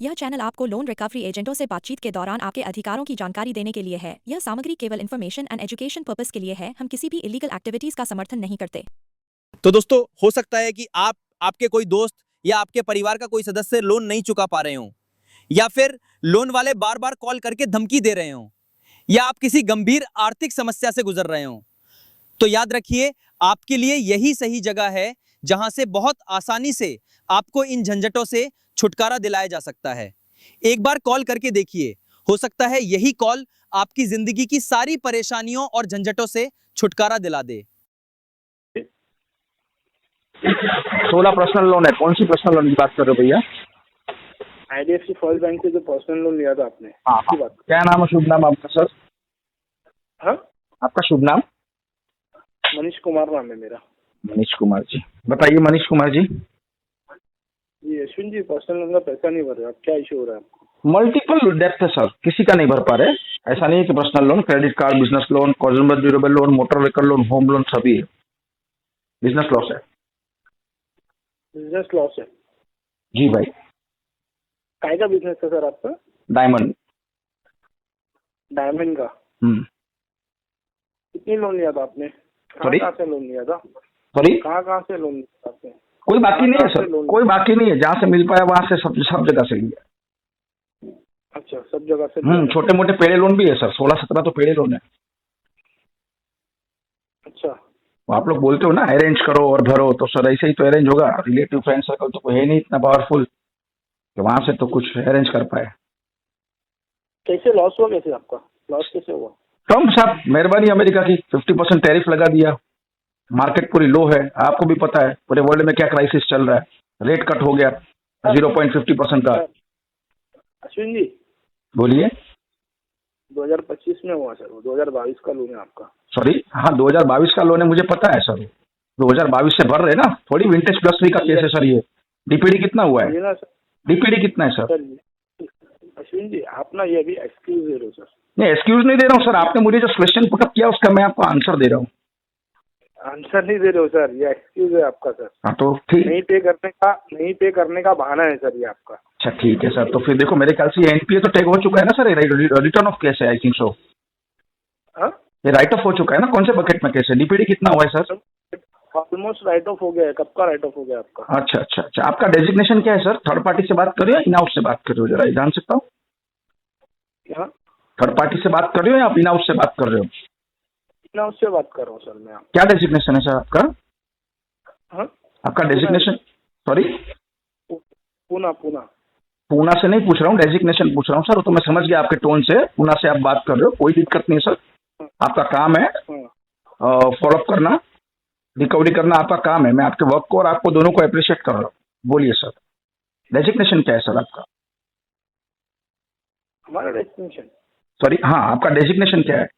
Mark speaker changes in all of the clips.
Speaker 1: यह चैनल आपको loan recovery एजेंटों से बातचीत के दौरान आपके अधिकारों की जानकारी देने के लिए है। यह सामग्री केवल इन्फॉर्मेशन एंड एजुकेशन पर्पस के लिए है। हम किसी भी इलीगल एक्टिविटीज का समर्थन नहीं करते।
Speaker 2: तो दोस्तों, हो सकता है कि आपके कोई दोस्त या आपके परिवार का कोई सदस्य लोन नहीं चुका पा रहे हो, या फिर लोन वाले बार बार कॉल करके धमकी दे रहे हो, या आप किसी गंभीर आर्थिक समस्या से गुजर रहे हो, तो याद रखिए, आपके लिए यही सही जगह है जहां से बहुत आसानी से आपको इन झंझटों से छुटकारा दिलाया जा सकता है। एक बार कॉल करके देखिए, हो सकता है यही कॉल आपकी जिंदगी की सारी परेशानियों और झंझटों से छुटकारा दिला दे।
Speaker 3: 16 पर्सनल लोन है। कौन सी पर्सनल लोन की बात कर रहे हो भैया?
Speaker 4: IDFC फर्स्ट बैंक से जो पर्सनल लोन लिया था आपने,
Speaker 3: हाँ,
Speaker 4: उसकी बात।
Speaker 3: क्या नाम है, शुभ नाम आपका सर?
Speaker 4: हाँ,
Speaker 3: आपका शुभ नाम?
Speaker 4: मनीष कुमार नाम है मेरा।
Speaker 3: मनीष कुमार जी, बताइए मनीष कुमार जी।
Speaker 4: जी अश्विन जी, पर्सनल लोन का पैसा नहीं भर रहे, अब क्या इशू हो रहा है आपको?
Speaker 3: मल्टीपल डेप्थ है सर, किसी का नहीं भर पा रहे। ऐसा नहीं है कि personal loan, credit card, business loan, consumer durable loan, motor vehicle loan, home loan सभी है। बिजनेस लॉस है।
Speaker 4: बिजनेस लॉस है
Speaker 3: जी भाई।
Speaker 4: काय का बिजनेस है सर आपका?
Speaker 3: डायमंड।
Speaker 4: डायमंड का। कितनी लोन लिया था आपने? कहाँ से लोन लिया था?
Speaker 3: सॉरी,
Speaker 4: कहाँ से लोन लिया था आपने?
Speaker 3: कोई बाकी नहीं है सर, कोई बाकी नहीं है। जहाँ से मिल पाया वहां से सब जगह से लिया।
Speaker 4: अच्छा, सब जगह से।
Speaker 3: छोटे मोटे पेड़े लोन भी है सर, 16-17 तो पेड़े लोन है।
Speaker 4: अच्छा,
Speaker 3: आप लोग बोलते हो ना अरेंज करो और भरो, तो सर ऐसे ही तो अरेंज होगा। रिलेटिव फ्रेंड सर्कल तो कोई है नहीं इतना पावरफुल कि वहां से तो कुछ अरेंज कर पाए।
Speaker 4: कैसे लॉस हुआ? कैसे आपका लॉस कैसे हुआ?
Speaker 3: ट्रम्प साहब, मेहरबानी अमेरिका की, 50% टैरिफ लगा दिया। मार्केट पूरी लो है, आपको भी पता है पूरे वर्ल्ड में क्या क्राइसिस चल रहा है। रेट कट हो गया 0.50% का।
Speaker 4: अश्विन जी
Speaker 3: बोलिए।
Speaker 4: 2025 में हुआ सर, 2022 का लोन है आपका।
Speaker 3: सॉरी, हाँ 2022 का लोन है, मुझे पता है सर। 2022 से भर रहे ना, थोड़ी विंटेज प्लस 3 का केस है सर ये। डीपीडी कितना हुआ है? डीपीडी कितना है सर?
Speaker 4: अश्विन जी, आप ना ये अभी एक्सक्यूज दे रहे हो सर।
Speaker 3: नहीं, एक्सक्यूज नहीं दे रहा हूँ सर, आपने मुझे जो क्वेश्चन पुटअप किया उसका मैं आपको आंसर दे रहा हूँ।
Speaker 4: आंसर नहीं दे रहे हो सर, ये एक्सक्यूज है आपका सर।
Speaker 3: हाँ तो ठीक,
Speaker 4: नहीं पे करने का बहाना है सर ये आपका।
Speaker 3: अच्छा ठीक है सर, तो फिर देखो मेरे ख्याल से ये एनपीए तो टैग हो चुका है ना सर, रिटर्न ऑफ केस है आई थिंक सो। ये राइट ऑफ हो चुका है ना? कौन से बकेट में केस है? डीपीडी कितना हुआ है सर?
Speaker 4: ऑलमोस्ट राइट ऑफ हो गया है। कब का राइट ऑफ हो गया आपका?
Speaker 3: अच्छा अच्छा अच्छा, आपका डेजिग्नेशन क्या है सर? थर्ड पार्टी से बात कर रहे हो या इन हाउस से बात कर रहे हो, जरा जान सकता हूँ? थर्ड पार्टी से बात कर रहे हो या आप इन हाउस से बात कर रहे हो?
Speaker 4: इन हाउस से बात कर रहा हूँ सर मैं।
Speaker 3: क्या डेजिग्नेशन है सर आपका? आपका डेजिग्नेशन? सॉरी,
Speaker 4: पूना
Speaker 3: पूना से नहीं पूछ रहा हूँ, डेजिग्नेशन पूछ रहा हूँ सर। तो मैं समझ गया आपके टोन से, पूना से आप बात कर रहे हो, कोई दिक्कत नहीं है सर। आपका काम है फॉलोअप करना, रिकवरी करना आपका काम है। मैं आपके वर्क को और आपको दोनों को अप्रिशिएट कर रहा हूँ। बोलिए सर, डेजिग्नेशन क्या है सर आपका?
Speaker 4: हमारा डेजिग्नेशन?
Speaker 3: सॉरी, हाँ आपका डेजिग्नेशन क्या है?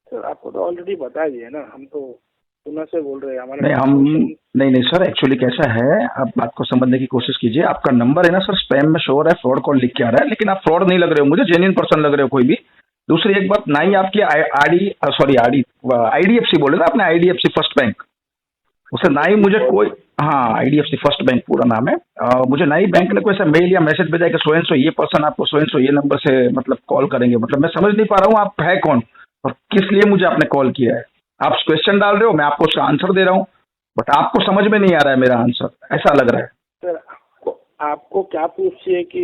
Speaker 4: सर आपको तो ऑलरेडी बता दिया ना, हम तो पुणे से बोल रहे हैं। हमारा
Speaker 3: नहीं सर, एक्चुअली कैसा है, आप बात को समझने की कोशिश कीजिए। आपका नंबर है ना सर, स्पैम में शो हो रहा है, फ्रॉड कॉल लिख के आ रहा है, लेकिन आप फ्रॉड नहीं लग रहे हो मुझे, जेन्युइन पर्सन लग रहे हो कोई भी। दूसरी एक बात, ना ही आपकी IDFC बोले ना आपने, IDFC फर्स्ट बैंक, उसे ना ही मुझे कोई, हाँ IDFC फर्स्ट बैंक पूरा नाम है। मुझे ना ही बैंक ने कोई ऐसा मेल या मैसेज भेजा कि सो ये पर्सन आपको सो ये नंबर से मतलब कॉल करेंगे। मतलब मैं समझ नहीं पा रहा हूँ आप है कौन और किस लिए मुझे आपने कॉल किया है। आप क्वेश्चन डाल रहे हो, मैं आपको उसका आंसर दे रहा हूँ, बट आपको समझ में नहीं आ रहा है मेरा आंसर, ऐसा लग रहा है।
Speaker 4: सर आपको क्या प्रूफ चाहिए कि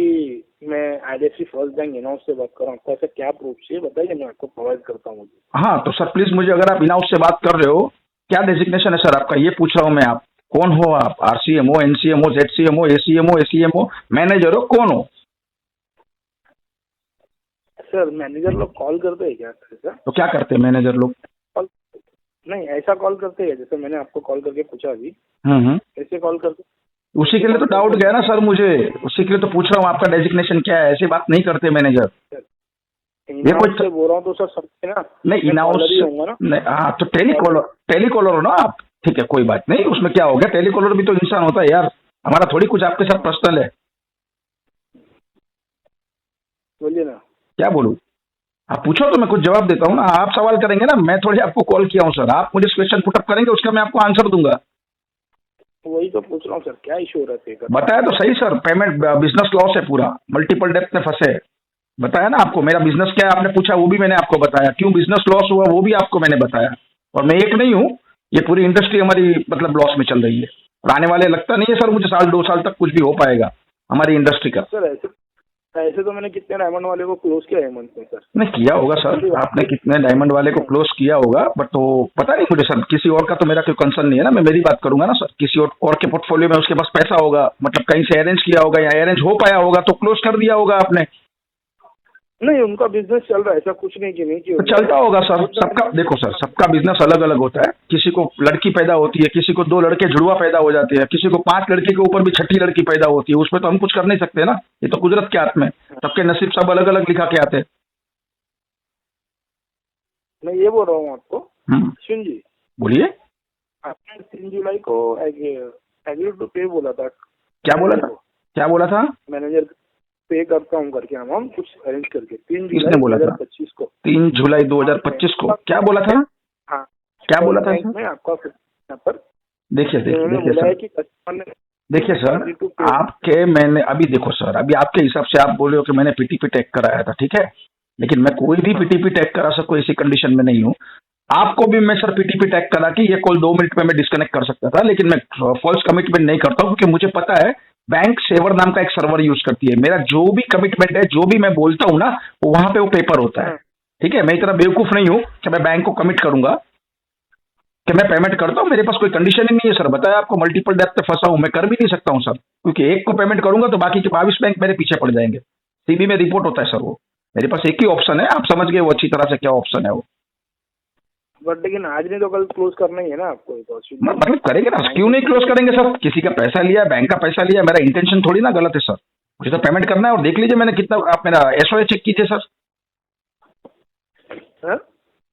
Speaker 4: मैं IDFC first bank in house से बात कर रहा हूँ? आपको ऐसा क्या प्रूफ चाहिए बताइए, मैं आपको प्रोवाइड करता हूँ।
Speaker 3: हाँ तो सर प्लीज मुझे, अगर आप इन हाउस से बात कर रहे हो, क्या डेजिग्नेशन है सर आपका, ये पूछ रहा हूँ मैं। आप कौन हो? आप RCMO, NCMO, ZCMO, ACMO, ACMO, manager हो, कौन हो?
Speaker 4: सर मैनेजर लोग कॉल करते हैं क्या सर?
Speaker 3: तो क्या करते हैं मैनेजर लोग?
Speaker 4: नहीं, ऐसा कॉल करते हैं जैसे मैंने आपको कॉल करके पूछा अभी, ऐसे कॉल करते?
Speaker 3: उसी के लिए तो डाउट गया ना सर मुझे, उसी के लिए तो पूछ रहा हूँ आपका डेजिग्नेशन क्या है। ऐसी बात नहीं करते मैनेजर।
Speaker 4: ये कुछ से बोल रहा हूँ तो सर समझे ना।
Speaker 3: नहीं इन हाउस होगा ना। हाँ तो टेलीकॉलर हो ना आप, ठीक है कोई बात नहीं, उसमें क्या हो गया, टेलीकॉलर भी तो इंसान होता है यार, हमारा थोड़ी कुछ आपके साथ पर्सनल है।
Speaker 4: बोलिए ना।
Speaker 3: क्या बोलूं? आप पूछो तो मैं कुछ जवाब देता हूँ ना, आप सवाल करेंगे ना, मैं थोड़ी आपको कॉल किया हूँ सर। आप मुझे क्वेश्चन पुटअप करेंगे, उसका मैं आपको आंसर दूंगा।
Speaker 4: वही तो पूछ रहा हूँ सर, क्या इशू हो रहा है?
Speaker 3: बताया तो सही सर, पेमेंट बिजनेस लॉस है पूरा, मल्टीपल डेप्थ में फंसे हैं। बताया ना आपको, मेरा बिजनेस क्या है आपने पूछा, वो भी मैंने आपको बताया, क्यों बिजनेस लॉस हुआ वो भी आपको मैंने बताया। और मैं एक नहीं हूँ, ये पूरी इंडस्ट्री हमारी मतलब लॉस में चल रही है। और आने वाले लगता नहीं है सर मुझे 1-2 साल तक कुछ भी हो पाएगा हमारी इंडस्ट्री का।
Speaker 4: सर ऐसे तो मैंने कितने डायमंड वाले को क्लोज किया है मंथ में सर।
Speaker 3: नहीं किया होगा सर, आपने कितने डायमंड वाले को क्लोज किया होगा, बट तो पता नहीं मुझे सर, किसी और का तो मेरा कोई कंसर्न नहीं है ना, मैं मेरी बात करूंगा ना सर। किसी और के पोर्टफोलियो में उसके पास पैसा होगा, मतलब कहीं से अरेंज किया होगा या अरेंज हो पाया होगा तो क्लोज कर दिया होगा आपने।
Speaker 4: नहीं, उनका बिजनेस चल रहा है, ऐसा कुछ नहीं कि नहीं
Speaker 3: तो चलता होगा सर, सबका देखो सर, सबका बिजनेस अलग अलग होता है। किसी को लड़की पैदा होती है, किसी को 2 लड़के जुड़वा पैदा हो जाते हैं, किसी को 5 लड़के के ऊपर भी 6ठी लड़की पैदा होती है, उसमें तो हम कुछ कर नहीं सकते ना, ये तो कुदरत के हाथ में। सबके नसीब सब अलग अलग लिखा के आते हैं।
Speaker 4: मैं ये बोल रहा हूँ आपको अश्विन जी,
Speaker 3: बोलिए।
Speaker 4: आपने 3 जुलाई को एग्री टू पे बोला था।
Speaker 3: क्या बोला था? क्या बोला था?
Speaker 4: मैनेजर पे करता हूँ करके अमाउंट कुछ अरेंज करके 3
Speaker 3: किसने
Speaker 4: जुलाई
Speaker 3: बोला था?
Speaker 4: 2025 को।
Speaker 3: 3 जुलाई 2025 को क्या बोला था?
Speaker 4: हाँ,
Speaker 3: क्या बोला था
Speaker 4: बैंक
Speaker 3: सर?
Speaker 4: में आपका यहाँ पर
Speaker 3: देखिए
Speaker 4: उन्होंने
Speaker 3: देखिए
Speaker 4: बोला है
Speaker 3: सर,
Speaker 4: कि कस्टमर ने
Speaker 3: देखिए सर,
Speaker 4: agree to pay।
Speaker 3: आपके मैंने अभी देखो सर, अभी आपके हिसाब से आप बोले हो कि मैंने पीटीपी टैग कराया था, ठीक है, लेकिन मैं कोई भी पीटीपी टैग करा सकूं ऐसी कंडीशन में नहीं हूँ। आपको भी मैं सर पीटीपी टैग करा के ये कॉल 2 मिनट में मैं डिस्कनेक्ट कर सकता था, लेकिन मैं फॉल्स कमिटमेंट नहीं करता हूँ, क्योंकि मुझे पता है बैंक सेवर नाम का एक सर्वर यूज करती है। मेरा जो भी कमिटमेंट है, जो भी मैं बोलता हूँ ना, वो वहां पे वो पेपर होता है, ठीक है। मैं इतना बेवकूफ नहीं हूँ कि मैं बैंक को कमिट करूंगा कि मैं पेमेंट करता हूँ, मेरे पास कोई कंडीशन ही नहीं है सर। बताया आपको, मल्टीपल डेप्थ पे फंसा हूँ, मैं कर भी नहीं सकता हूँ सर, क्योंकि एक को पेमेंट करूंगा तो बाकी के 22 बैंक मेरे पीछे पड़ जाएंगे। सीबी में रिपोर्ट होता है सर वो, मेरे पास एक ही ऑप्शन है, आप समझ गए वो अच्छी तरह से क्या ऑप्शन है वो।
Speaker 4: बट लेकिन आज नहीं तो कल क्लोज करना ही है ना आपको, तो
Speaker 3: मतलब करेंगे ना, क्यों नहीं क्लोज करेंगे सर? किसी का पैसा लिया, बैंक का पैसा लिया, मेरा इंटेंशन थोड़ी ना गलत है सर, मुझे तो पेमेंट करना है। और देख लीजिए मैंने कितना, आप मेरा एसओए चेक कीजिए सर,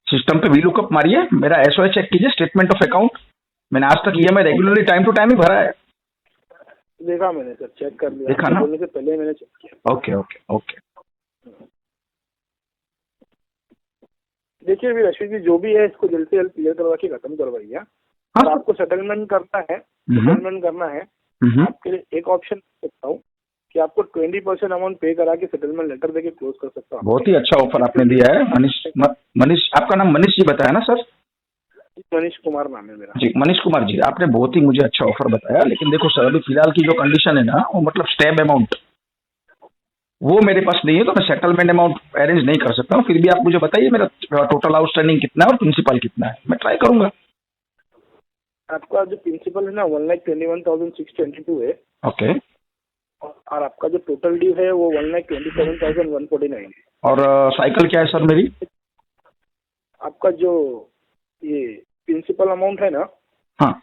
Speaker 3: सिस्टम पे वीलुकअप मारिए, मेरा एसओए चेक कीजिए, स्टेटमेंट ऑफ अकाउंट। मैंने आज तक EMI regularly time to time ही भरा है।
Speaker 4: देखा मैंने सर, चेक कर लिया,
Speaker 3: देखा ना?
Speaker 4: बोलने से पहले मैंने चेक किया।
Speaker 3: Okay okay okay.
Speaker 4: देखिए अभी अश्विन जी, जो भी है इसको जल्द से जल्द क्लियर करवा के खत्म करवाइए।
Speaker 3: हाँ
Speaker 4: और आपको सेटलमेंट करना है, सेटलमेंट करना है, आपके लिए एक ऑप्शन सकता हूँ कि आपको 20% अमाउंट पे करा के सेटलमेंट लेटर देके क्लोज कर सकता हूँ।
Speaker 3: बहुत ही अच्छा ऑफर आपने दिया है मनीष, आपका नाम मनीष जी बताया ना सर?
Speaker 4: मनीष कुमार नाम है मेरा
Speaker 3: जी। मनीष कुमार जी, आपने बहुत ही मुझे अच्छा ऑफर बताया, लेकिन देखो सर, अभी फिलहाल की जो कंडीशन है ना, वो मतलब स्टैब अमाउंट वो मेरे पास नहीं है, तो मैं सेटलमेंट अमाउंट अरेंज नहीं कर सकता हूँ। फिर भी आप मुझे बताइए मेरा टोटल आउटस्टैंडिंग कितना है और प्रिंसिपल कितना है, मैं ट्राई करूंगा।
Speaker 4: आपका जो प्रिंसिपल है ना 1,21,622 है।
Speaker 3: ओके।
Speaker 4: और आपका जो टोटल ड्यू है वो 1,27,149 है।
Speaker 3: और साइकिल क्या है सर मेरी?
Speaker 4: आपका जो ये प्रिंसिपल अमाउंट है ना,
Speaker 3: हाँ,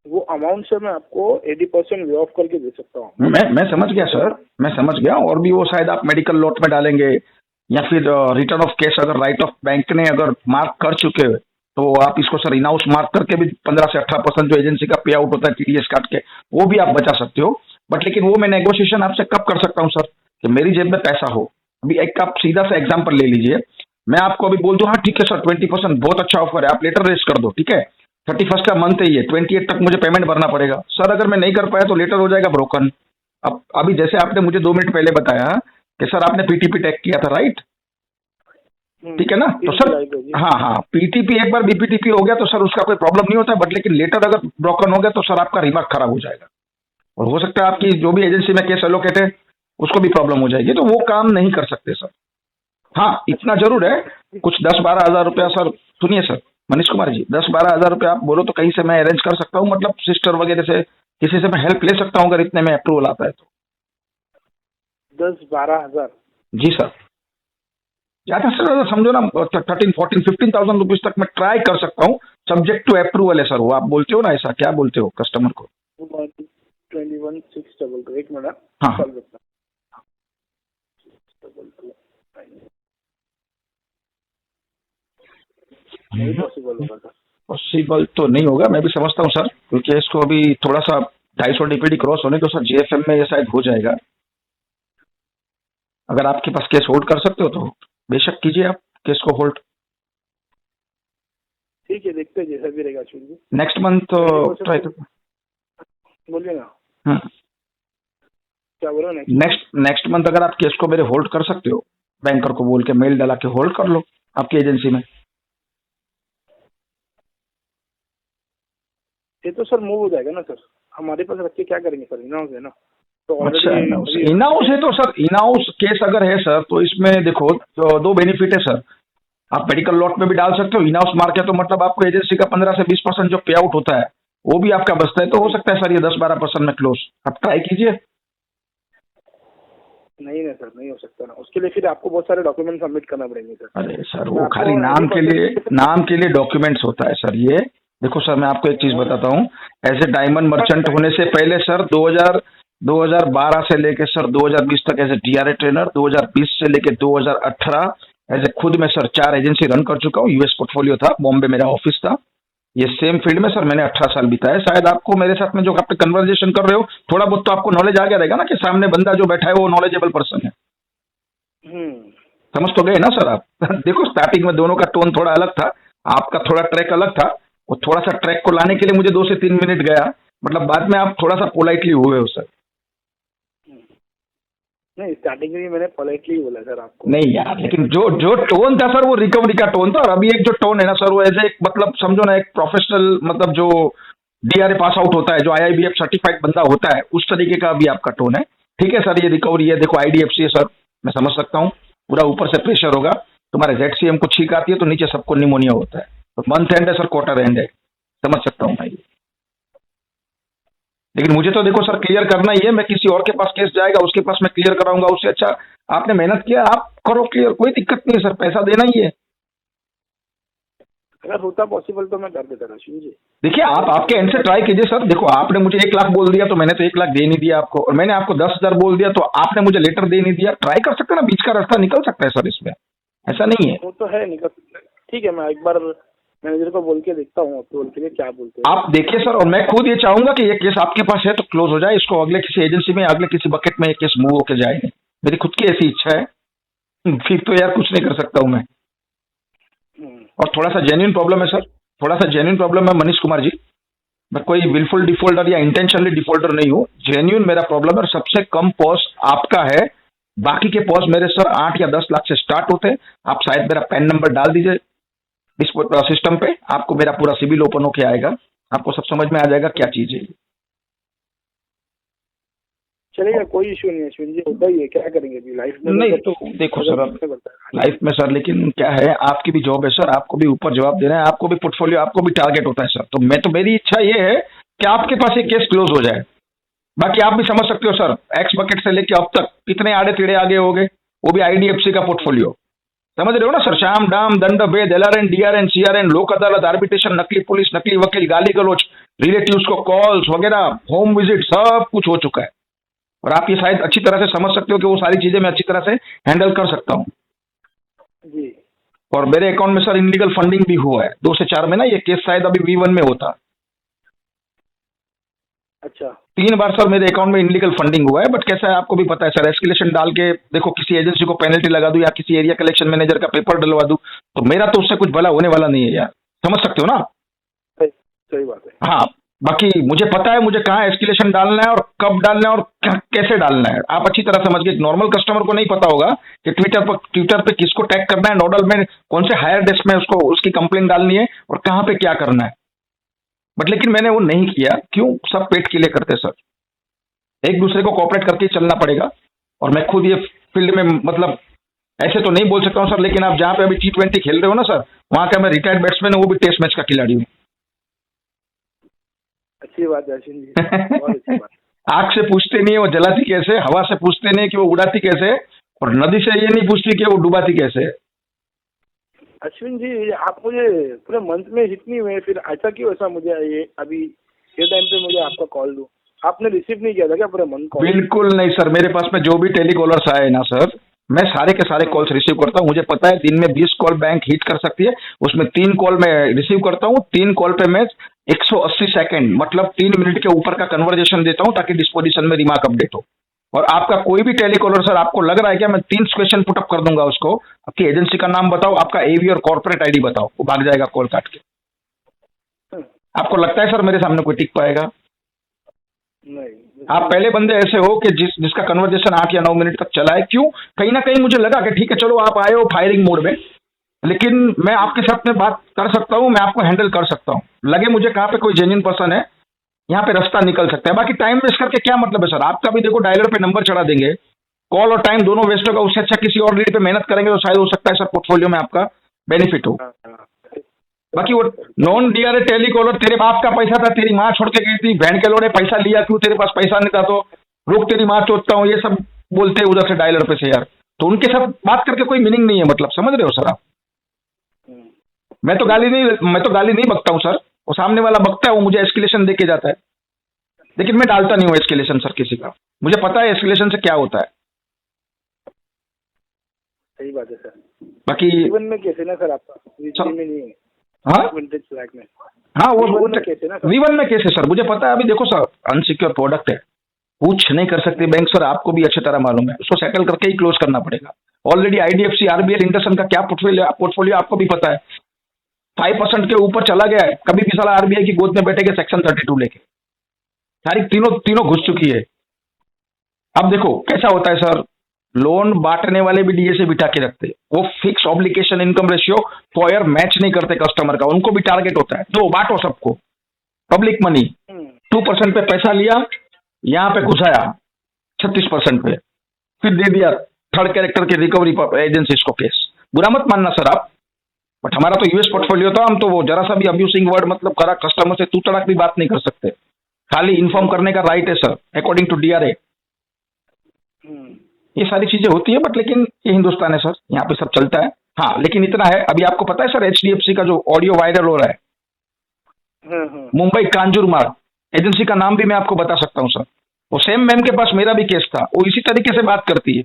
Speaker 4: वो अमाउंट से मैं आपको 80% वे ऑफ करके दे सकता हूँ।
Speaker 3: मैं समझ गया सर, मैं समझ गया। और भी वो शायद आप मेडिकल लॉट में डालेंगे, या फिर रिटर्न ऑफ केस अगर राइट ऑफ बैंक ने अगर मार्क कर चुके हो तो आप इसको सर इनहाउस मार्क करके भी 15 से 18% जो एजेंसी का पे आउट होता है टीडीएस काट के, वो भी आप बचा सकते हो। बट लेकिन वो मैं नेगोशिएशन आपसे कब कर सकता हूँ सर, कि मेरी जेब में पैसा हो। अभी एक आप सीधा सा एग्जाम्पल ले लीजिए, मैं आपको अभी बोल दूं हाँ ठीक है सर 20% बहुत अच्छा ऑफर है, आप लेटर रेस कर दो, ठीक है, 31 का मंथ है ये, 28 तक मुझे पेमेंट भरना पड़ेगा। सर अगर मैं नहीं कर पाया तो लेटर हो जाएगा ब्रोकन। अब अभी जैसे आपने मुझे 2 मिनट पहले बताया कि सर आपने पीटीपी टैग किया था, राइट? ठीक है ना? तो सर हाँ, पीटीपी एक बार बीपीटीपी हो गया तो सर उसका कोई प्रॉब्लम नहीं होता, बट लेकिन लेटर अगर ब्रोकन हो गया तो सर आपका रिमार्क खराब हो जाएगा, और हो सकता है आपकी जो भी एजेंसी में केस एलोकेट है उसको भी प्रॉब्लम हो जाएगी, तो वो काम नहीं कर सकते सर। हाँ, इतना जरूर है, कुछ 10-12 हज़ार रुपया सर, सुनिए सर मनीष कुमार जी, 10-12 हज़ार रुपया आप बोलो तो कहीं से मैं अरेंज कर सकता हूँ, मतलब सिस्टर वगैरह से किसी से मैं हेल्प ले सकता हूँ अगर इतने में अप्रूवल आता है तो।
Speaker 4: 10-12 हज़ार?
Speaker 3: जी सर, ज्यादा सर समझो ना 13, 14, 15,000 रुपीज तक मैं ट्राई कर सकता हूँ, सब्जेक्ट टू अप्रूवल है सर। वो आप बोलते हो ना ऐसा, क्या बोलते हो कस्टमर को?
Speaker 4: 21,622, एक मिनट।
Speaker 3: हाँ,
Speaker 4: नहीं पॉसिबल होगा सर।
Speaker 3: पॉसिबल तो नहीं होगा, मैं भी समझता हूँ सर, क्योंकि इसको अभी थोड़ा सा 250 डीपीडी क्रॉस होने को सर जीएफएम में ये शायद हो जाएगा। अगर आपके पास केस होल्ड कर सकते हो तो बेशक कीजिए आप केस को होल्ड।
Speaker 4: ठीक है, देखते हैं जैसा भी रहेगा।
Speaker 3: नेक्स्ट मंथ ट्राई कर।
Speaker 4: बोलिए ना, क्या बोलो नेक्स्ट?
Speaker 3: नेक्स्ट मंथ अगर आप केस को मेरे होल्ड कर सकते हो, बैंकर को बोल के मेल डाला के होल्ड कर लो आपकी एजेंसी में।
Speaker 4: ये तो सर मूव हो जाएगा ना सर, हमारे पास रख के क्या करेंगे सर, इनहाउस है ना तो
Speaker 3: अच्छा,
Speaker 4: ऑलरेडी।
Speaker 3: इनहाउस है तो सर, इनहाउस केस अगर है सर तो इसमें देखो तो दो बेनिफिट है सर। आप मेडिकल लॉट में भी डाल सकते हो, इनहाउस मार्केट तो मतलब आपको एजेंसी का 15 से 20% जो पे आउट होता है वो भी आपका बचता है, तो हो सकता है सर ये 10-12% में क्लोज। आप ट्राई कीजिए।
Speaker 4: नहीं ना सर, नहीं हो सकता ना, उसके लिए फिर आपको बहुत सारे डॉक्यूमेंट सबमिट करना पड़ेंगे सर।
Speaker 3: अरे सर वो खाली नाम के लिए डॉक्यूमेंट्स होता है सर। ये देखो सर, मैं आपको एक चीज बताता हूँ। एज ए डायमंड मर्चेंट होने से पहले सर 2012 से लेके सर 2020 तक एज ए डीआरए ट्रेनर, 2020 से लेके 2018 एज ए खुद में सर 4 एजेंसी रन कर चुका हूँ। यूएस पोर्टफोलियो था, बॉम्बे मेरा ऑफिस था। ये सेम फील्ड में सर मैंने 18 साल बिताया। शायद आपको मेरे साथ में जो आप कन्वर्जेशन कर रहे हो थोड़ा बहुत तो आपको नॉलेज आ गया रहेगा ना कि सामने बंदा जो बैठा है वो नॉलेजेबल पर्सन है। समझ तो गए ना सर आप? देखो स्टार्टिंग में दोनों का टोन थोड़ा अलग था, आपका थोड़ा ट्रैक अलग था। वो थोड़ा सा ट्रैक को लाने के लिए मुझे 2 से 3 मिनट गया, मतलब बाद में आप थोड़ा सा पोलाइटली हुए हो सर।
Speaker 4: नहीं, स्टार्टिंग में मैंने पोलाइटली बोला सर आपको।
Speaker 3: नहीं यार, लेकिन जो टोन था सर वो रिकवरी का टोन था। और अभी एक जो टोन है ना सर वो एज एक मतलब समझो ना एक प्रोफेशनल, मतलब जो डीआरए पास आउट होता है, जो आईआईबीएफ सर्टिफाइड बंदा होता है, उस तरीके का अभी आपका टोन है। ठीक है सर, ये रिकवरी है। देखो आईडीएफसी है सर, मैं समझ सकता हूँ। पूरा ऊपर से प्रेशर होगा, तुम्हारे जेडसीएम को छींक आती है तो नीचे सबको निमोनिया होता है। तो मंथ एंड है सर, क्वार्टर एंड है, समझ सकता हूँ मैं। लेकिन मुझे तो देखो सर क्लियर करना ही है। मैं किसी और के पास केस जाएगा उसके पास मैं क्लियर कराऊंगा, उससे अच्छा आपने मेहनत किया, आप करो क्लियर, कोई दिक्कत नहीं है सर, पैसा देना ही है।
Speaker 4: अगर होता पॉसिबल तो मैं कर देता रश्मि जी।
Speaker 3: देखिए आप आपके एंड से ट्राई कीजिए सर। देखो आपने मुझे 1 लाख बोल दिया तो मैंने तो 1 लाख दे नहीं दिया आपको, और मैंने आपको 10,000 बोल दिया तो आपने मुझे लेटर दे नहीं दिया। ट्राई कर सकते हैं ना, बीच का रास्ता निकल सकता है सर इसमें, ऐसा नहीं है।
Speaker 4: वो तो है निकल सकता है। ठीक है, मैं एक बार मैनेजर को बोल के देखता हूँ अप्रूवल के लिए, क्या बोलते हैं
Speaker 3: आप देखिए सर। और मैं खुद ये चाहूंगा कि ये केस आपके पास है तो क्लोज हो जाए, इसको अगले किसी एजेंसी में, अगले किसी बकेट में ये केस मूव होके जाए। मेरी खुद की ऐसी इच्छा है, फिर तो यार कुछ नहीं कर सकता हूँ मैं। और थोड़ा सा जेन्युइन प्रॉब्लम है सर, थोड़ा सा जेन्युइन प्रॉब्लम है मनीष कुमार जी। मैं कोई विलफुल डिफॉल्टर या इंटेंशनली डिफॉल्टर नहीं हूँ, जेन्युइन मेरा प्रॉब्लम है। और सबसे कम पॉज आपका है, बाकी के पॉज मेरे सर 8 या 10 लाख से स्टार्ट होते हैं। आप शायद मेरा पैन नंबर डाल दीजिए इस सिस्टम पे, आपको मेरा पूरा सिविल ओपन होके आएगा, आपको सब समझ में आ जाएगा क्या चीज है।
Speaker 4: चलेगा, कोई इशू नहीं है अश्विन जी, होता ही है, क्या करेंगे अभी लाइफ में।
Speaker 3: नहीं तो देखो सर अब लाइफ में सर, लेकिन क्या है, आपकी भी जॉब है सर, आपको भी ऊपर जवाब देना है, आपको भी पोर्टफोलियो, आपको भी टारगेट होता है सर। तो मेरी इच्छा ये है कि आपके पास ये केस क्लोज हो जाए। बाकी आप भी समझ सकते हो सर, एक्स बकेट से लेके अब तक कितने आड़े टेढ़े आगे हो गए, वो भी आईडीएफसी का पोर्टफोलियो। समझ रहे हो ना सर? शाम डाम दंड भेद, एलआरएन, डीआरएन, सीआरएन, लोक अदालत, आर्बिट्रेशन, नकली पुलिस, नकली वकील, गाली गलौज, रिलेटिव्स को कॉल्स वगैरह, होम विजिट, सब कुछ हो चुका है। और आप ये शायद अच्छी तरह से समझ सकते हो कि वो सारी चीजें मैं अच्छी तरह से हैंडल कर सकता हूँ
Speaker 4: जी।
Speaker 3: और मेरे अकाउंट में सर इनलीगल फंडिंग भी हुआ है 2 से 4 में ना। ये केस शायद अभी V1 में होता।
Speaker 4: अच्छा,
Speaker 3: 3 बार सर मेरे अकाउंट में इनलीगल फंडिंग हुआ है। बट कैसा है आपको भी पता है सर, एस्केलेशन डाल के देखो, किसी एजेंसी को पेनल्टी लगा दूं या किसी एरिया कलेक्शन मैनेजर का पेपर डलवा दूं, तो मेरा तो उससे कुछ भला होने वाला नहीं है यार, समझ सकते हो ना?
Speaker 4: सही बात है।
Speaker 3: हाँ, बाकी मुझे पता है मुझे कहाँ एस्केलेशन डालना है और कब डालना है और कैसे डालना है। आप अच्छी तरह समझ गए। नॉर्मल कस्टमर को नहीं पता होगा कि ट्विटर पे किसको टैग करना है, नोडल में कौन से हायर डेस्क में उसको उसकी कंप्लेन डालनी है और कहाँ पे क्या करना है। बट लेकिन मैंने वो नहीं किया। क्यों? सब पेट के लिए करते सर, एक दूसरे को कोऑपरेट करके चलना पड़ेगा। और मैं खुद ये फील्ड में, मतलब ऐसे तो नहीं बोल सकता हूँ सर, लेकिन आप जहाँ पे अभी T20 खेल रहे हो ना सर, वहाँ का मैं रिटायर्ड बैट्समैन हूँ, वो भी टेस्ट मैच का खिलाड़ी हूँ।
Speaker 4: अच्छी बात है अश्विन जी, बहुत अच्छी बात।
Speaker 3: आग से पूछते नहीं है वो जलाती कैसे, हवा से पूछते नहीं कि वो उड़ाती कैसे, और नदी से ये नहीं पूछती कि वो डुबाती कैसे।
Speaker 4: अश्विन जी, आप मुझे पूरे मंथ में हिट नहीं हुए, फिर ऐसा क्यों? ऐसा मुझे ये अभी ये टाइम पे मुझे आपका कॉल दूं, आपने रिसीव नहीं किया था क्या पूरे मंथ कॉल?
Speaker 3: बिल्कुल नहीं सर, मेरे पास में जो भी टेलीकॉलर्स आए ना सर, मैं सारे के सारे कॉल्स रिसीव करता हूँ। मुझे पता है दिन में 20 कॉल बैंक हिट कर सकती है, उसमें 3 कॉल मैं रिसीव करता हूँ। 3 कॉल पे मैं 180 सेकंड मतलब 3 मिनट के ऊपर का कन्वर्जेशन देता हूँ ताकि डिस्पोजिशन में रिमार्क अपडेट हो। और आपका कोई भी टेलीकॉलर सर, आपको लग रहा है क्या, मैं 3 क्वेश्चन पुटअप कर दूंगा उसको, आपकी एजेंसी का नाम बताओ, आपका एवी और कॉर्पोरेट आईडी बताओ, वो भाग जाएगा कॉल काट के। आपको लगता है सर मेरे सामने कोई टिक पाएगा?
Speaker 4: नहीं।
Speaker 3: आप पहले बंदे ऐसे हो कि जिसका कन्वर्जेशन 8 या 9 मिनट तक चला है। क्यों? कहीं ना कहीं मुझे लगा कि ठीक है चलो आप आए हो फायरिंग मोड में, लेकिन मैं आपके साथ में बात कर सकता हूँ, मैं आपको हैंडल कर सकता हूँ। लगे मुझे कहाँ पे कोई जेन्युइन पर्सन है, यहाँ पे रास्ता निकल सकता है। बाकी टाइम वेस्ट करके क्या मतलब है सर? आपका भी देखो डायलर पे नंबर चढ़ा देंगे, कॉल और टाइम दोनों वेस्ट होगा। उससे अच्छा किसी और लीड पे मेहनत करेंगे तो शायद हो सकता है सर पोर्टफोलियो में आपका बेनिफिट हो।
Speaker 4: हाँ, हाँ।
Speaker 3: बाकी वो नॉन डीआरए टेलीकॉलर, तेरे बाप का पैसा था, तेरी माँ छोड़ के गई थी, बहन के लोड़े पैसा लिया, क्यों तेरे पास पैसा नहीं था तो रुक तेरी माँ चोटता हूँ, ये सब बोलते हैं उधर से डायलर पे से यार। तो उनके साथ बात करके कोई मीनिंग नहीं है, मतलब समझ रहे हो सर आप? मैं तो गाली नहीं बकता हूँ सर, वो सामने वाला बकता है, वो मुझे एस्केलेशन दे के जाता है, लेकिन मैं डालता नहीं हूँ एस्केलेशन सर किसी का। मुझे पता है एस्केलेशन से क्या होता है।
Speaker 4: सही बात है सर।
Speaker 3: बाकी
Speaker 4: जीवन में कैसे ना सर आपका
Speaker 3: सर,
Speaker 4: में नहीं है,
Speaker 3: हाँ
Speaker 4: विंटेज फ्लैग में।
Speaker 3: हाँ वो
Speaker 4: जीवन में कैसे ना सर?
Speaker 3: जीवन में कैसे सर? मुझे पता है। अभी देखो सर, अनसिक्योर प्रोडक्ट है, कुछ नहीं कर सकते बैंक सर, आपको भी अच्छी तरह मालूम है। उसको सेटल करके ही क्लोज करना पड़ेगा। ऑलरेडी आईडीएफसी, आरबीएल, इंडसइंड का क्या पोर्टफोलियो आपको भी पता है, 5% के ऊपर चला गया है। कभी भी साला आरबीआई की गोद में बैठेगा सेक्शन 32 लेके, सारी तीनों घुस चुकी है। अब देखो कैसा होता है सर, लोन बांटने वाले भी डीए से बिठा के रखते हैं, वो fix obligation income ratio foyer match नहीं करते कस्टमर का, उनको भी टारगेट होता है, तो बांटो सबको। पब्लिक मनी 2% पे पैसा लिया, यहाँ पे घुसाया 36% पे, फिर दे दिया थर्ड कैरेक्टर के रिकवरी एजेंसीज को केस। बुरा मत मानना सर आप, बट हमारा तो यूएस पोर्टफोलियो था, हम तो वो जरा सा भी अब्यूसिंग वर्ड मतलब करा कस्टमर से तू तड़ाक भी बात नहीं कर सकते। खाली इन्फॉर्म करने का राइट है सर अकॉर्डिंग टू डीआरए। ये सारी चीजें होती है, बट लेकिन ये हिंदुस्तान है सर, यहाँ पे सब चलता है। हाँ लेकिन इतना है, अभी आपको पता है सर एचडीएफसी का जो ऑडियो वायरल हो रहा है, मुंबई कांजूरमार्ग एजेंसी का नाम भी मैं आपको बता सकता हूँ सर। वो सेम मैम के पास मेरा भी केस था, वो इसी तरीके से बात करती है।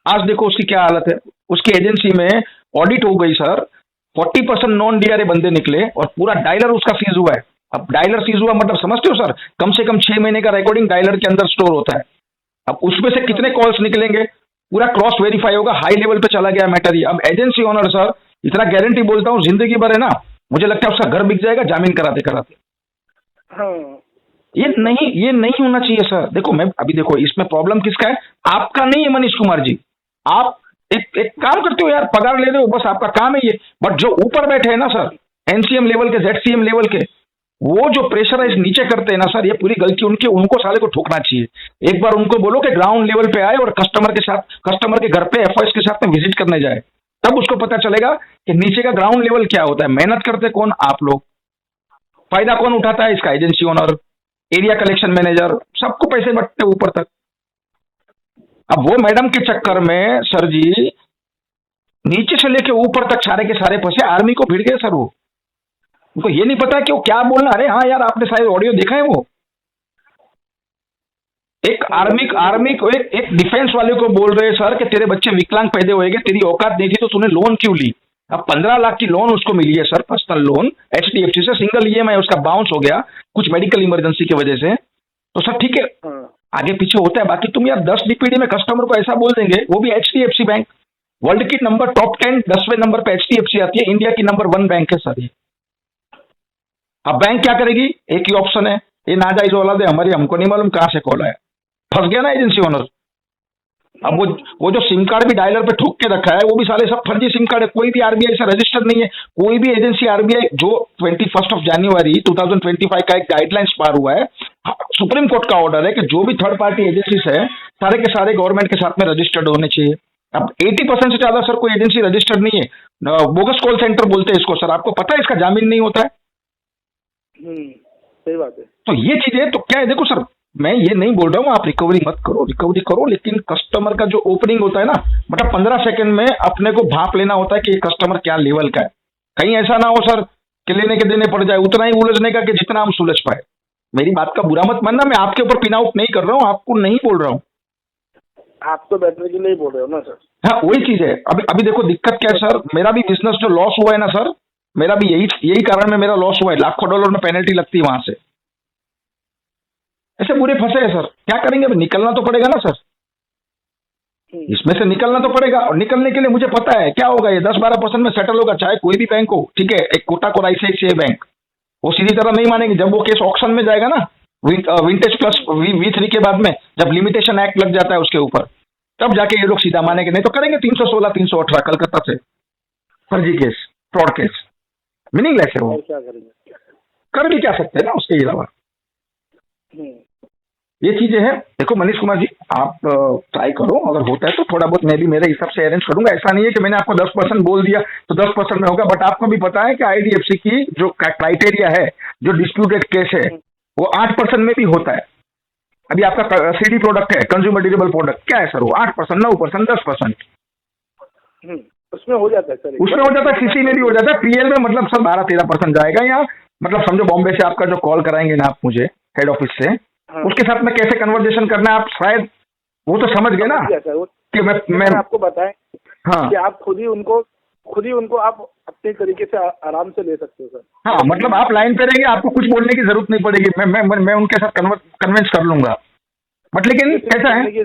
Speaker 3: आज देखो उसकी क्या हालत है, उसकी एजेंसी में ऑडिट हो गई सर, 40% नॉन डीआरए बंदे निकले और पूरा डायलर उसका सीज हुआ है। अब डायलर सीज हुआ मतलब समझते हो सर, कम से कम 6 महीने का रिकॉर्डिंग डायलर के अंदर स्टोर होता है। अब उसमें से कितने कॉल्स निकलेंगे, पूरा क्रॉस वेरीफाई होगा, हाई लेवल पे चला गया मैटर। अब एजेंसी ओनर सर, इतना गारंटी बोलता हूँ जिंदगी भर है ना, मुझे लगता है उसका घर बिक जाएगा जामीन कराते कराते। ये नहीं होना चाहिए सर। देखो मैं अभी देखो इसमें प्रॉब्लम किसका है, आपका नहीं है मनीष कुमार जी। आप एक काम करते हो यार, पगार ले रहे हो, बस आपका काम है ये। बट जो ऊपर बैठे हैं ना सर, एनसीएम लेवल के, जेडसीएम लेवल के, वो जो प्रेशराइज नीचे करते हैं ना सर, ये पूरी गलती उनकी, उनको साले को ठोकना चाहिए। एक बार उनको बोलो कि ग्राउंड लेवल पे आए और कस्टमर के घर पे एफआईएस के साथ में विजिट करने जाए, तब उसको पता चलेगा कि नीचे का ग्राउंड लेवल क्या होता है। मेहनत करते कौन? आप लोग। फायदा कौन उठाता है इसका? Agency owner, area collection manager, सबको पैसे बंटते ऊपर तक। अब वो मैडम के चक्कर में सर जी नीचे से लेके ऊपर तक सारे के सारे पैसे आर्मी को भिड़ गए सर। वो उनको ये नहीं पता कि वो क्या बोलना। अरे हाँ यार, आपने शायद ऑडियो देखा है, वो एक आर्मी को एक डिफेंस वाले को बोल रहे सर कि तेरे बच्चे विकलांग पैदा होएंगे, तेरी औकात नहीं थी तो तूने लोन क्यों ली? अब 15 लाख की लोन उसको मिली है सर, पर्सनल लोन एचडीएफसी से, सिंगल ईएमआई उसका बाउंस हो गया कुछ मेडिकल इमरजेंसी की वजह से। तो सर ठीक है, आगे पीछे होता है। बाकी तुम यार 10 डीपीडी में कस्टमर को ऐसा बोल देंगे, वो भी एचडीएफसी बैंक, वर्ल्ड की नंबर टॉप 10 10वें नंबर पे एचडीएफसी आती है, इंडिया की नंबर 1 बैंक है सर ये। अब बैंक क्या करेगी? एक ही ऑप्शन है, ये नाजायज औलाद है हमारी, हमको नहीं मालूम कहां से कॉल आया। फंस गया ना एजेंसी ओनर। अब वो जो सिम कार्ड भी डायलर पे ठोक के रखा है, वो भी साले सब फर्जी सिम कार्ड है, कोई भी आरबीआई से रजिस्टर्ड नहीं है। कोई भी एजेंसी आरबीआई जो 21 जनवरी 2025 का एक गाइडलाइंस पार हुआ है, सुप्रीम कोर्ट का ऑर्डर है कि जो भी थर्ड पार्टी एजेंसीज है सारे के सारे गवर्नमेंट के साथ में रजिस्टर्ड होने चाहिए। अब 80% से ज्यादा सर कोई एजेंसी रजिस्टर्ड नहीं है। बोगस कॉल सेंटर बोलते हैं इसको सर, आपको पता है इसका जामीन नहीं होता है।
Speaker 4: सही बात है।
Speaker 3: तो ये चीजें तो क्या है, देखो सर मैं ये नहीं बोल रहा हूँ आप रिकवरी करो, लेकिन कस्टमर का जो ओपनिंग होता है ना, मतलब 15 सेकंड में अपने को भाप लेना होता है कि कस्टमर क्या लेवल का है। कहीं ऐसा ना हो सर कि लेने के देने पड़ जाए, उतना ही उलझने का कि जितना हम सुलझ पाए। मेरी बात का बुरा मत मानना, मैं आपके ऊपर पिन आउट नहीं कर रहा हूँ, आपको नहीं बोल रहा हूँ।
Speaker 4: आप तो बेटर के लिए बोल रहे हो ना सर।
Speaker 3: हाँ वही चीज है। अभी देखो दिक्कत क्या है सर, मेरा भी बिजनेस जो लॉस हुआ है ना सर, मेरा भी यही कारण में मेरा लॉस हुआ है। लाखों डॉलर में पेनल्टी लगती है वहां से। ऐसे पूरे फंसे हैं सर, क्या करेंगे? अभी निकलना तो पड़ेगा ना सर, इसमें से निकलना तो पड़ेगा। और निकलने के लिए मुझे पता है क्या होगा, ये 10-12% में सेटल होगा, चाहे कोई भी बैंक हो। ठीक है, एक कोटक और आईसीआईसीआई बैंक वो सीधी तरह नहीं मानेगी। जब वो केस ऑक्शन में जाएगा ना, विंटेज प्लस V3 के बाद में जब लिमिटेशन एक्ट लग जाता है उसके ऊपर, तब जाके ये लोग सीधा मानेंगे, नहीं तो करेंगे 316 318 कलकत्ता से फर्जी केस, फ्रॉड केस, मीनिंगलेस है वो।
Speaker 4: और क्या करेंगे?
Speaker 3: कर भी क्या सकते हैं ना उसके अलावा,
Speaker 4: हम्म,
Speaker 3: ये चीजें हैं। देखो मनीष कुमार जी, आप ट्राई करो, अगर होता है तो थोड़ा बहुत मैं भी मेरे हिसाब से अरेंज करूंगा। ऐसा नहीं है कि मैंने आपको 10% बोल दिया तो 10% में होगा, बट आपको भी पता है कि IDFC की जो क्राइटेरिया है, जो डिस्प्यूटेड केस है, वो 8% में भी होता है। अभी आपका CD प्रोडक्ट है, कंज्यूमर ड्यूरेबल प्रोडक्ट, क्या है सर वो 8%, 9%, 10%,
Speaker 4: उसमें हो जाता है सर,
Speaker 3: उसमें हो जाता है, CC में भी हो जाता है, PL में मतलब सर 12-13% जाएगा। या मतलब समझो बॉम्बे से आपका जो कॉल कराएंगे ना आप मुझे हेड ऑफिस से,
Speaker 4: हाँ।
Speaker 3: उसके साथ में कैसे कन्वर्जेशन करना है आप शायद वो तो समझ गए ना
Speaker 4: समझ गया सर, वो
Speaker 3: कि मैं
Speaker 4: मैंने आपको बताया
Speaker 3: हाँ
Speaker 4: कि आप खुद ही उनको आप अपने तरीके से आराम से ले सकते हो सर।
Speaker 3: हाँ, मतलब आप लाइन पे रहेंगे, आपको कुछ बोलने की जरूरत नहीं पड़ेगी, मैं उनके साथ कन्विंस कर लूंगा। बट लेकिन कैसा है,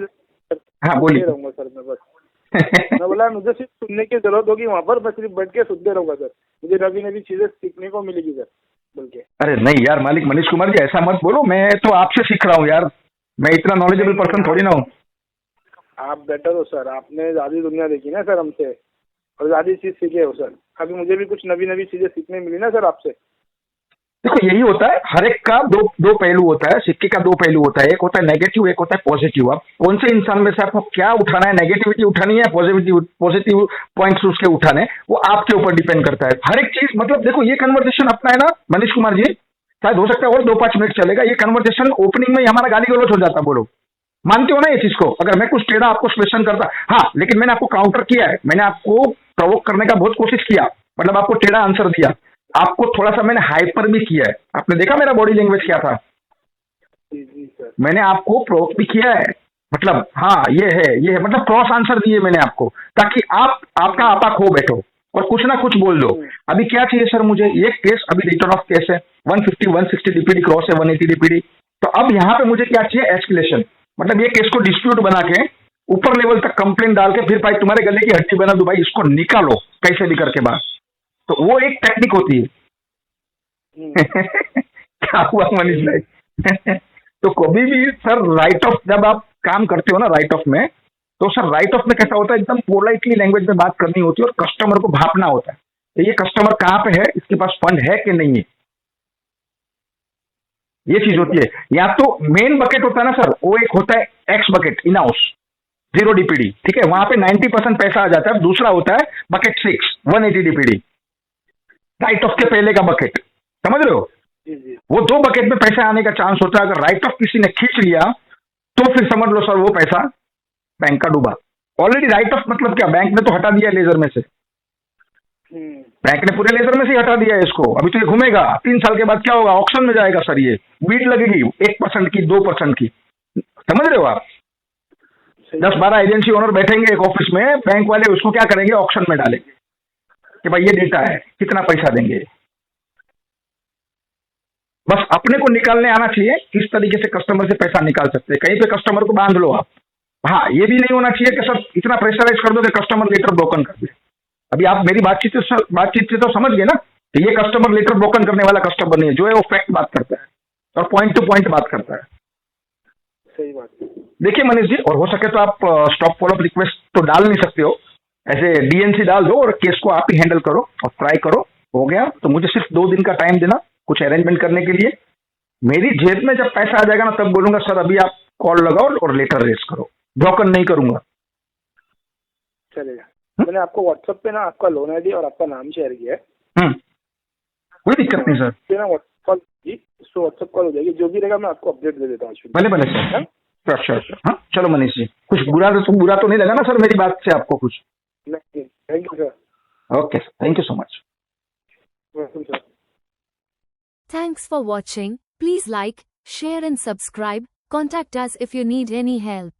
Speaker 3: हाँ बोलिए।
Speaker 4: रहूंगा सर मैं बस मैं बोला मुझे सिर्फ सुनने की जरूरत होगी, वहाँ पर मैं सिर्फ बैठ के सुनते रहूंगा सर, मुझे नई नई चीजें सीखने को मिलेगी सर बोल के।
Speaker 3: अरे नहीं यार मालिक मनीष कुमार जी, ऐसा मत बोलो, मैं तो आपसे सीख रहा हूँ यार, मैं इतना नॉलेजेबल पर्सन थोड़ी ना हूँ।
Speaker 4: आप बेटर हो सर, आपने ज्यादा दुनिया देखी ना सर हमसे, और ज्यादा चीज सीखे हो सर। अभी मुझे भी कुछ नई चीजें सीखने मिली ना सर आपसे।
Speaker 3: देखो यही होता है, हर एक का दो पहलू होता है, सिक्के का दो पहलू होता है, एक होता है नेगेटिव, एक होता है पॉजिटिव। आप कौन से इंसान में से आपको क्या उठाना है, नेगेटिविटी उठानी है, पॉजिटिव पॉइंट्स उसके उठाने, वो आपके ऊपर डिपेंड करता है हर एक चीज। मतलब देखो ये कन्वर्सेशन अपना है ना मनीष कुमार जी, शायद हो सकता है और 2-5 मिनट चलेगा, ये कन्वर्सेशन ओपनिंग में ही हमारा गाली गलौज हो जाता, बोलो मानते हो ना ये चीज को? अगर मैं कुछ टेढ़ा आपको क्वेश्चन करता, हाँ लेकिन मैंने आपको काउंटर किया है, मैंने आपको प्रोवोक करने का बहुत कोशिश किया, मतलब आपको टेढ़ा आंसर दिया, आपको थोड़ा सा मैंने हाइपर भी किया है, आपने देखा मेरा बॉडी लैंग्वेज क्या था,
Speaker 4: जी सर।
Speaker 3: मैंने आपको प्रोवोक भी किया है, मतलब हाँ ये है, मतलब क्रॉस आंसर दिए मैंने आपको, ताकि आप आपका आपा खो बैठो और कुछ ना कुछ बोल दो। अभी क्या चाहिए सर मुझे, ये केस अभी रिटर्न ऑफ केस है, 150 160 DPD क्रॉस है, 180 DPD, तो अब यहाँ पे मुझे क्या चाहिए, एस्केलेशन, मतलब ये केस को डिस्प्यूट बना के ऊपर लेवल तक कंप्लेंट डाल के फिर भाई तुम्हारे गले की हड्डी बना दो भाई, इसको निकालो कैसे भी करके बाहर, तो वो एक टेक्निक होती है। क्या हुआ मनीष भाई? तो कभी भी सर राइट ऑफ, जब आप काम करते हो ना राइट ऑफ में, तो सर राइट ऑफ में कैसा होता है, एकदम पोलाइटली लैंग्वेज में बात करनी होती है और कस्टमर को भापना होता है, तो ये कस्टमर कहाँ पे है, इसके पास फंड है कि नहीं है, ये चीज होती है। या तो मेन बकेट होता है ना सर, वो एक होता है x bucket, in house 0 DPD, ठीक है, वहां पे 90% पैसा आ जाता है। दूसरा होता है बकेट 6 180 DPD, राइट ऑफ के पहले का बकेट, समझ रहे हो? वो 2 बकेट में पैसा आने का चांस होता है। अगर राइट ऑफ किसी ने खींच लिया तो फिर समझ लो सर वो पैसा बैंक का डूबा। ऑलरेडी राइट ऑफ मतलब क्या, बैंक ने तो हटा दिया लेजर में से, बैंक ने पूरे लेजर में से हटा दिया है इसको, अभी तो ये घूमेगा 3 साल के बाद क्या होगा, ऑक्शन में जाएगा सर, ये बीट लगेगी 1% की 2% की, समझ रहे हो आप? 10-12 एजेंसी ओनर बैठेंगे एक ऑफिस में, बैंक वाले उसको क्या करेंगे, ऑक्शन में डालेंगे कि भाई ये डेटा है, कितना पैसा देंगे। बस अपने को निकालने आना चाहिए किस तरीके से कस्टमर से पैसा निकाल सकते हैं, कहीं पे कस्टमर को बांध लो आप। हाँ ये भी नहीं होना चाहिए कि सर इतना प्रेशराइज कर दो कि कस्टमर लेटर ब्रोकन कर दे। अभी आप मेरी बातचीत से तो समझ गए ना कि ये कस्टमर लेटर ब्रोकन करने वाला कस्टमर नहीं है, जो है वो फैक्ट बात करता है और पॉइंट टू पॉइंट बात करता है।
Speaker 4: सही बात।
Speaker 3: देखिए मनीष जी, और हो सके तो आप स्टॉप फॉलोअप रिक्वेस्ट तो डाल नहीं सकते हो, ऐसे DNC डाल दो और केस को आप ही हैंडल करो और ट्राई करो। हो गया तो मुझे सिर्फ 2 दिन का टाइम देना कुछ अरेंजमेंट करने के लिए। मेरी जेब में जब पैसा आ जाएगा ना तब बोलूंगा सर अभी आप कॉल लगाओ और लेटर रेस करो, ब्रोकन नहीं करूंगा।
Speaker 4: चलेगा। मैंने आपको व्हाट्सएप पे ना आपका लोन ID और आपका नाम शेयर किया है।
Speaker 3: कोई दिक्कत नहीं सर,
Speaker 4: ना व्हाट्सएप कॉल हो जाएगी, जो भी रहेगा मैं आपको अपडेट दे देता हूँ।
Speaker 3: भले भले सर, श्योर। हाँ चलो मनीष जी, कुछ बुरा तो नहीं लगा ना सर मेरी बात से आपको कुछ?
Speaker 4: नहीं, thank you sir.
Speaker 3: Okay sir, thank you so much.
Speaker 4: Welcome sir.
Speaker 5: Thanks for watching. Please like, share and subscribe. Contact us if you need any help.